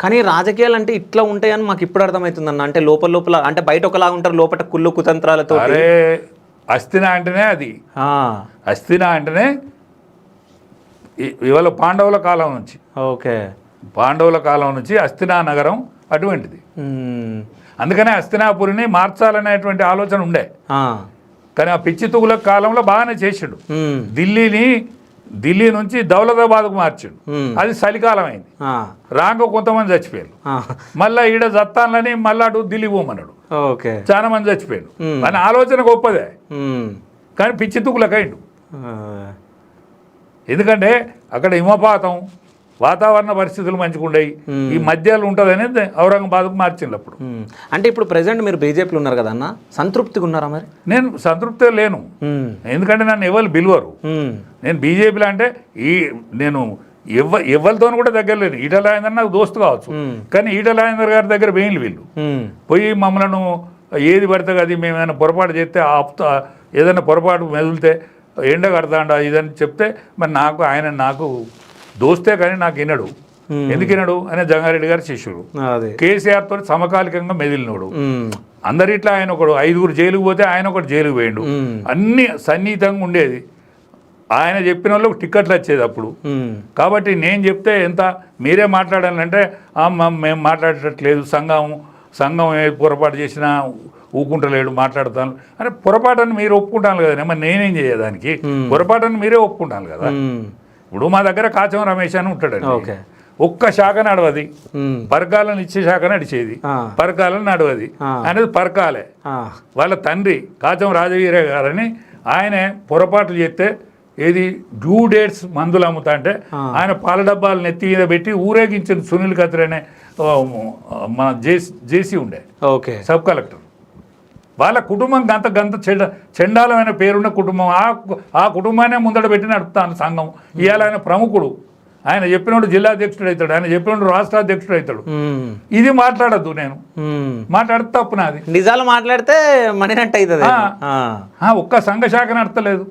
కానీ రాజకీయాలు అంటే ఇట్లా ఉంటాయని మాకు ఇప్పుడు అర్థమవుతుందన్న. అంటే లోపల లోపల అంటే బయట ఒకలాగా ఉంటారు, లోపల కుళ్ళు కుతంత్రాలతో. అరే అస్థిన అంటేనే అది, అస్థిన అంటేనే ఇవాళ పాండవుల కాలం నుంచి, ఓకే, పాండవుల కాలం నుంచి అస్థినా నగరం అటువంటిది. అందుకనే హస్తినాపురిని మార్చాలనేటువంటి ఆలోచన ఉండే. కానీ ఆ పిచ్చి తుగుల కాలంలో బాగానే చేసిండు. ఢిల్లీ నుంచి దౌలతాబాద్కు మార్చిండు. అది చలికాలం అయింది. రాంగ కొంతమంది చచ్చిపోయారు. మళ్ళీ ఈడ జత్తాన్లని మళ్ళీ అటు ఢిల్లీ పోమన్నాడు. చాలా మంది చచ్చిపోయాడు. అని ఆలోచన గొప్పదే, కానీ పిచ్చి తుగులకైండు. ఎందుకంటే అక్కడ హిమపాతం, వాతావరణ పరిస్థితులు మంచిగా ఉండేవి. ఈ మధ్యలో ఉంటుందని ఔరంగాబాద్కు మార్చింది అప్పుడు. అంటే ఇప్పుడు ప్రెసెంట్ మీరు బీజేపీలో ఉన్నారు కదా అన్న, సంతృప్తిగా ఉన్నారా మరి? నేను సంతృప్తిగా లేను. ఎందుకంటే నన్ను ఎవరు పిలువరు. నేను బీజేపీలో అంటే నేను ఎవరితో కూడా దగ్గర లేను. ఈటల రాజేందర్ నాకు దోస్తు కావచ్చు, కానీ ఈటల రాజేందర్ గారి దగ్గర వేయింలు వీళ్ళు పోయి మమ్మల్ని ఏది పడితే అది మేము ఏమైనా పొరపాటు చేస్తే ఏదైనా పొరపాటు మెదిలితే ఎండ కడతాండా ఇదని చెప్తే మరి నాకు దోస్తే కానీ నాకు వినడు. ఎందుకు వినడు అనే జంగారెడ్డి గారి శిష్యుడు, కేసీఆర్ తోటి సమకాలికంగా మెదిలినోడు. అందరిట్లా ఆయన ఒకడు 5గురు జైలుకు పోతే ఆయన ఒకటి జైలుకు పోయిండు. అన్ని సన్నిహితంగా ఉండేది. ఆయన చెప్పిన వాళ్ళకి టిక్కెట్లు వచ్చేది అప్పుడు. కాబట్టి నేను చెప్తే ఎంత మీరే మాట్లాడాలంటే మేము మాట్లాడేటట్లేదు, సంఘం ఏ పొరపాటు చేసినా ఊకుంటలేడు, మాట్లాడతాను అంటే పొరపాటుని మీరు ఒప్పుకుంటాను కదా, మరి నేనేం చేయదానికి? పొరపాటుని మీరే ఒప్పుకుంటాను కదా. ఇప్పుడు మా దగ్గర కాచం రమేష్ అని ఉంటాడండి, ఒక్క శాఖ నడవది, పరకాలను ఇచ్చే శాఖ నడిచేది, పరకాలను నడవది అనేది పరకాలే. వాళ్ళ తండ్రి కాచం రాజవీర గారని ఆయనే పొరపాట్లు చేస్తే ఏది డ్యూ డేట్స్ మందులు అమ్ముతా అంటే ఆయన పాల డబ్బాలు నెత్తి మీద పెట్టి ఊరేగించిన సునీల్ ఖత్రి అనే మన జేసీ ఉండే సబ్ కలెక్టర్. వాళ్ళ కుటుంబం గంత చెండాలమైన పేరున్న కుటుంబం. ఆ కుటుంబాన్ని ముందట పెట్టి నడుపుతాను సంఘం. ఇవాళ ఆయన ప్రముఖుడు, ఆయన చెప్పినోడు జిల్లా అధ్యక్షుడు అవుతాడు, ఆయన చెప్పినోడు రాష్ట్ర అధ్యక్షుడు అవుతాడు. ఇది మాట్లాడద్దు, నేను మాట్లాడితే తప్పు నాది. నిజాలు మాట్లాడితే మనినట్టు అవుతుంది. ఒక్క సంఘ శాఖ నడతలేదు.